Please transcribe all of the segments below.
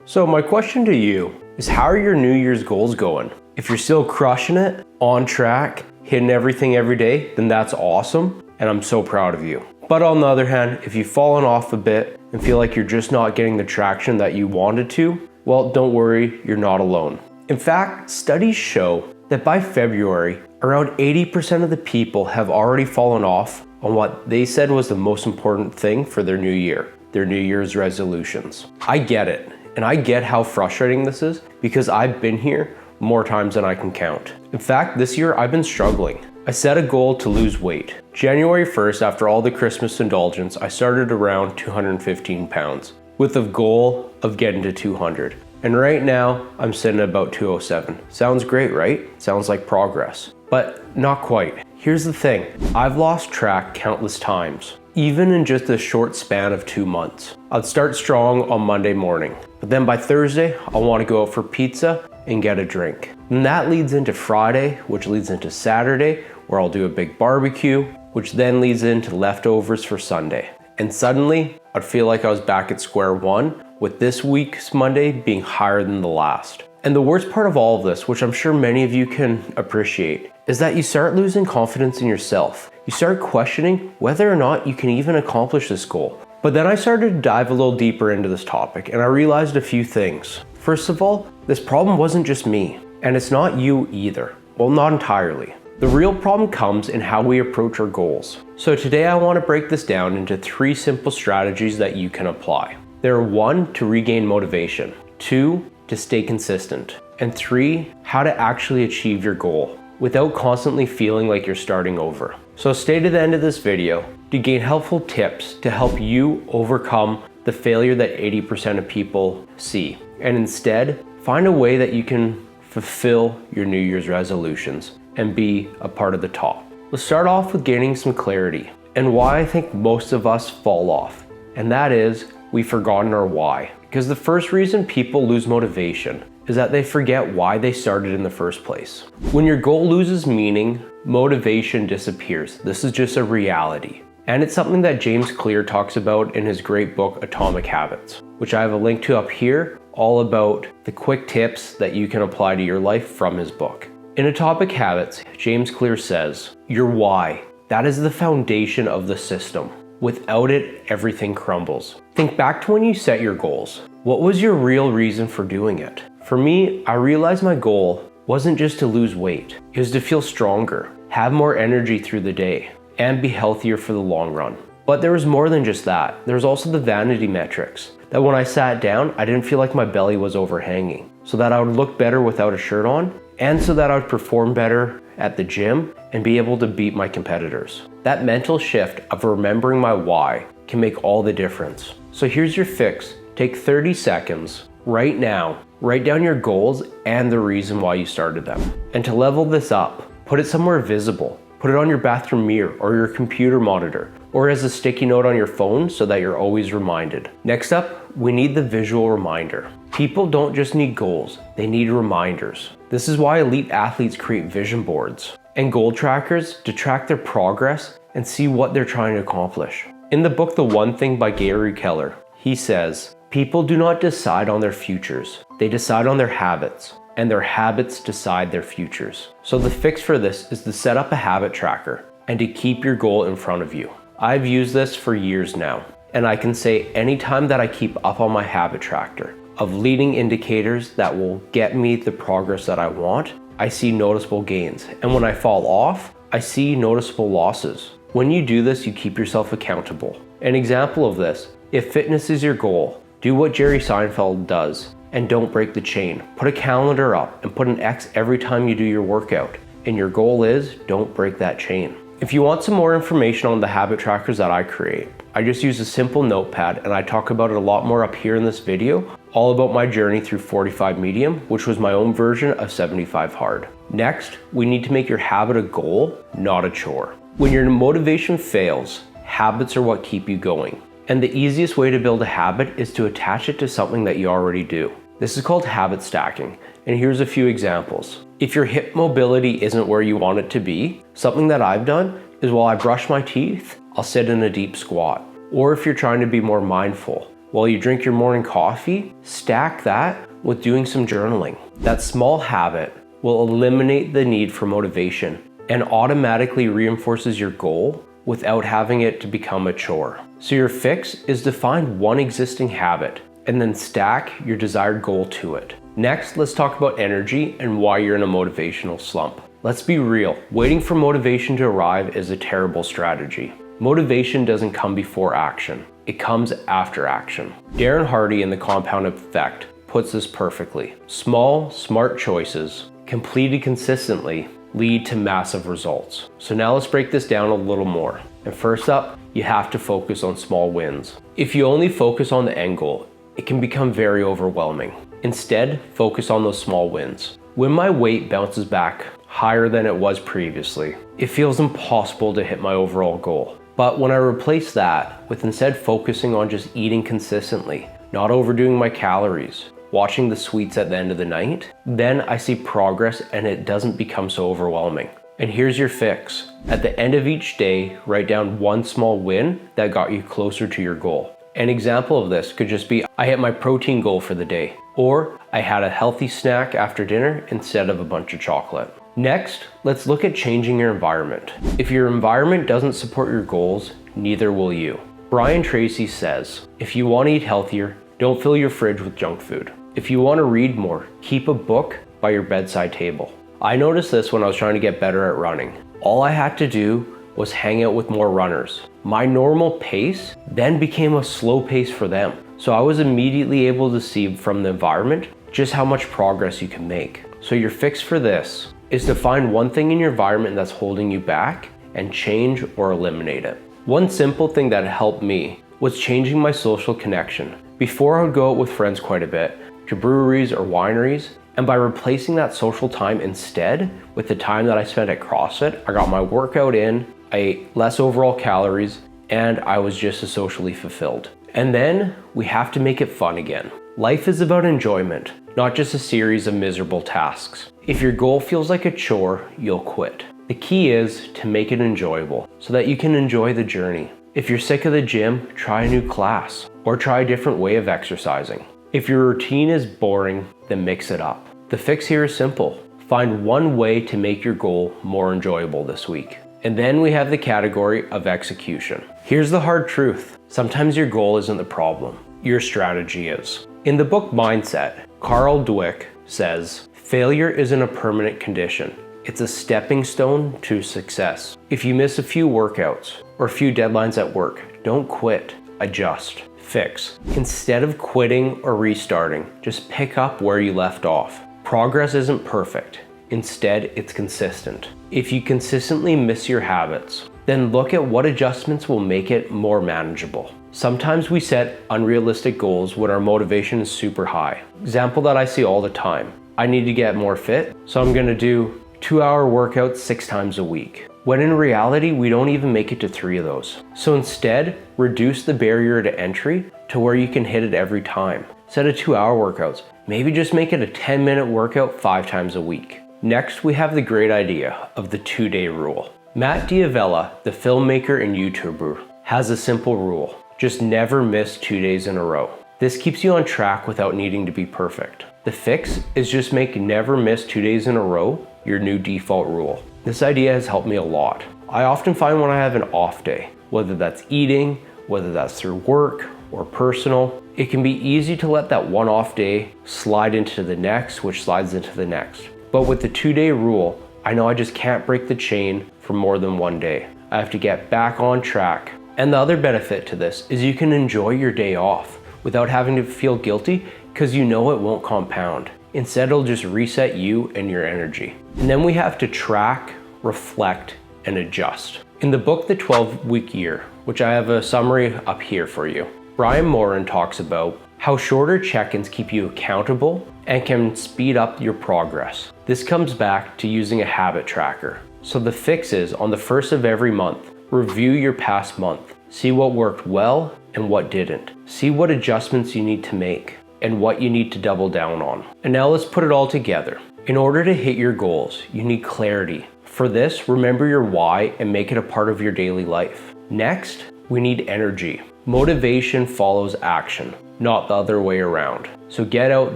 So my question to you is, how are your New Year's goals going? If you're still crushing it, on track, hitting everything every day, then that's awesome, and I'm so proud of you. But on the other hand, if you've fallen off a bit and feel like you're just not getting the traction that you wanted to, well, don't worry, you're not alone. In fact, studies show that by February, around 80% of the people have already fallen off on what they said was the most important thing for their new year, their New Year's resolutions. I get it. And I get how frustrating this is because I've been here more times than I can count. In fact, this year I've been struggling. I set a goal to lose weight. January 1st, after all the Christmas indulgence, I started around 215 pounds with a goal of getting to 200. And right now I'm sitting at about 207. Sounds great, right? Sounds like progress, but not quite. Here's the thing, I've lost track countless times. Even in just a short span of 2 months. I'd start strong on Monday morning, but then by Thursday, I'll want to go out for pizza and get a drink. And that leads into Friday, which leads into Saturday, where I'll do a big barbecue, which then leads into leftovers for Sunday. And suddenly, I'd feel like I was back at square one, with this week's Monday being higher than the last. And the worst part of all of this, which I'm sure many of you can appreciate, is that you start losing confidence in yourself. You start questioning whether or not you can even accomplish this goal. But then I started to dive a little deeper into this topic and I realized a few things. First of all, this problem wasn't just me, and it's not you either. Well, not entirely. The real problem comes in how we approach our goals. So today I want to break this down into 3 simple strategies that you can apply. There are 1, to regain motivation, 2, to stay consistent, and 3, how to actually achieve your goal without constantly feeling like you're starting over. So stay to the end of this video to gain helpful tips to help you overcome the failure that 80% of people see, and instead find a way that you can fulfill your New Year's resolutions and be a part of the top. Let's start off with gaining some clarity and why I think most of us fall off, and that is we've forgotten our why. Because the first reason people lose motivation is that they forget why they started in the first place. When your goal loses meaning, motivation disappears. This is just a reality. And it's something that James Clear talks about in his great book, Atomic Habits, which I have a link to up here, all about the quick tips that you can apply to your life from his book. In Atomic Habits, James Clear says, your why, that is the foundation of the system. Without it, everything crumbles. Think back to when you set your goals. What was your real reason for doing it? For me, I realized my goal wasn't just to lose weight. It was to feel stronger, have more energy through the day, and be healthier for the long run. But there was more than just that. There was also the vanity metrics, that when I sat down, I didn't feel like my belly was overhanging, so that I would look better without a shirt on, and so that I would perform better at the gym and be able to beat my competitors. That mental shift of remembering my why can make all the difference. So here's your fix. Take 30 seconds right now, write down your goals and the reason why you started them. And to level this up, put it somewhere visible. Put it on your bathroom mirror or your computer monitor, or as a sticky note on your phone so that you're always reminded. Next up, we need the visual reminder. People don't just need goals, they need reminders. This is why elite athletes create vision boards and goal trackers to track their progress and see what they're trying to accomplish. In the book, The One Thing by Gary Keller, he says, people do not decide on their futures, they decide on their habits, and their habits decide their futures. So the fix for this is to set up a habit tracker and to keep your goal in front of you. I've used this for years now, and I can say anytime that I keep up on my habit tracker of leading indicators that will get me the progress that I want, I see noticeable gains. And when I fall off, I see noticeable losses. When you do this, you keep yourself accountable. An example of this, if fitness is your goal, do what Jerry Seinfeld does and don't break the chain. Put a calendar up and put an X every time you do your workout. And your goal is, don't break that chain. If you want some more information on the habit trackers that I create, I just use a simple notepad and I talk about it a lot more up here in this video, all about my journey through 45 medium, which was my own version of 75 hard. Next, we need to make your habit a goal, not a chore. When your motivation fails, habits are what keep you going. And the easiest way to build a habit is to attach it to something that you already do. This is called habit stacking, and here's a few examples. If your hip mobility isn't where you want it to be, something that I've done is while I brush my teeth, I'll sit in a deep squat. Or if you're trying to be more mindful, while you drink your morning coffee, stack that with doing some journaling. That small habit will eliminate the need for motivation and automatically reinforces your goal without having it to become a chore. So your fix is to find one existing habit and then stack your desired goal to it. Next, let's talk about energy and why you're in a motivational slump. Let's be real, waiting for motivation to arrive is a terrible strategy. Motivation doesn't come before action, it comes after action. Darren Hardy in The Compound Effect puts this perfectly. Small, smart choices, completed consistently, lead to massive results. So now let's break this down a little more. And first up, you have to focus on small wins. If you only focus on the end goal, it can become very overwhelming. Instead, focus on those small wins. When my weight bounces back higher than it was previously, it feels impossible to hit my overall goal. But when I replace that with instead focusing on just eating consistently, not overdoing my calories, watching the sweets at the end of the night, then I see progress and it doesn't become so overwhelming. And here's your fix. At the end of each day, write down one small win that got you closer to your goal. An example of this could just be, I hit my protein goal for the day, or I had a healthy snack after dinner instead of a bunch of chocolate. Next, let's look at changing your environment. If your environment doesn't support your goals, neither will you. Brian Tracy says, if you want to eat healthier, don't fill your fridge with junk food. If you want to read more, keep a book by your bedside table. I noticed this when I was trying to get better at running. All I had to do was hang out with more runners. My normal pace then became a slow pace for them. So I was immediately able to see from the environment just how much progress you can make. So your fix for this is to find one thing in your environment that's holding you back and change or eliminate it. One simple thing that helped me was changing my social connection. Before I would go out with friends quite a bit, to breweries or wineries, and by replacing that social time instead with the time that I spent at CrossFit, I got my workout in, I ate less overall calories, and I was just as socially fulfilled. And then we have to make it fun again. Life is about enjoyment, not just a series of miserable tasks. If your goal feels like a chore, you'll quit. The key is to make it enjoyable so that you can enjoy the journey. If you're sick of the gym, try a new class or try a different way of exercising. If your routine is boring, then mix it up. The fix here is simple. Find one way to make your goal more enjoyable this week. And then we have the category of execution. Here's the hard truth. Sometimes your goal isn't the problem. Your strategy is. In the book Mindset, Carl Dweck says, failure isn't a permanent condition. It's a stepping stone to success. If you miss a few workouts or a few deadlines at work, don't quit, adjust. Fix. Instead of quitting or restarting, just pick up where you left off. Progress isn't perfect. Instead, it's consistent. If you consistently miss your habits, then look at what adjustments will make it more manageable. Sometimes we set unrealistic goals when our motivation is super high. Example that I see all the time. I need to get more fit, so I'm gonna do 2-hour workouts 6 times a week. When in reality, we don't even make it to 3 of those. So instead, reduce the barrier to entry to where you can hit it every time. Instead of 2-hour workouts, maybe just make it a 10-minute workout 5 times a week. Next, we have the great idea of the 2-day rule. Matt D'Avella, the filmmaker and YouTuber, has a simple rule. Just never miss 2 days in a row. This keeps you on track without needing to be perfect. The fix is just make never miss 2 days in a row your new default rule. This idea has helped me a lot. I often find when I have an off day, whether that's eating, whether that's through work or personal, it can be easy to let that one off day slide into the next, which slides into the next. But with the 2-day rule, I know I just can't break the chain for more than 1 day. I have to get back on track. And the other benefit to this is you can enjoy your day off without having to feel guilty because you know it won't compound. Instead, it'll just reset you and your energy. And then we have to track, reflect, and adjust. In the book, The 12-Week Year, which I have a summary up here for you, Brian Moran talks about how shorter check-ins keep you accountable and can speed up your progress. This comes back to using a habit tracker. So the fix is on the 1st of every month, review your past month. See what worked well and what didn't. See what adjustments you need to make and what you need to double down on. And now let's put it all together. In order to hit your goals, you need clarity. For this, remember your why and make it a part of your daily life. Next, we need energy. Motivation follows action, not the other way around. So get out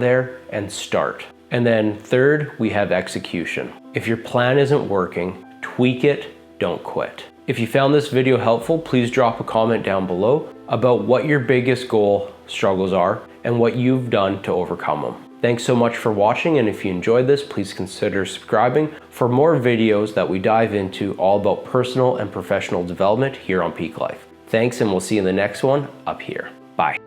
there and start. And then third, we have execution. If your plan isn't working, tweak it, don't quit. If you found this video helpful, please drop a comment down below about what your biggest goal struggles are and what you've done to overcome them. Thanks so much for watching, and if you enjoyed this, please consider subscribing for more videos that we dive into all about personal and professional development here on Peak Life. Thanks, and we'll see you in the next one up here. Bye.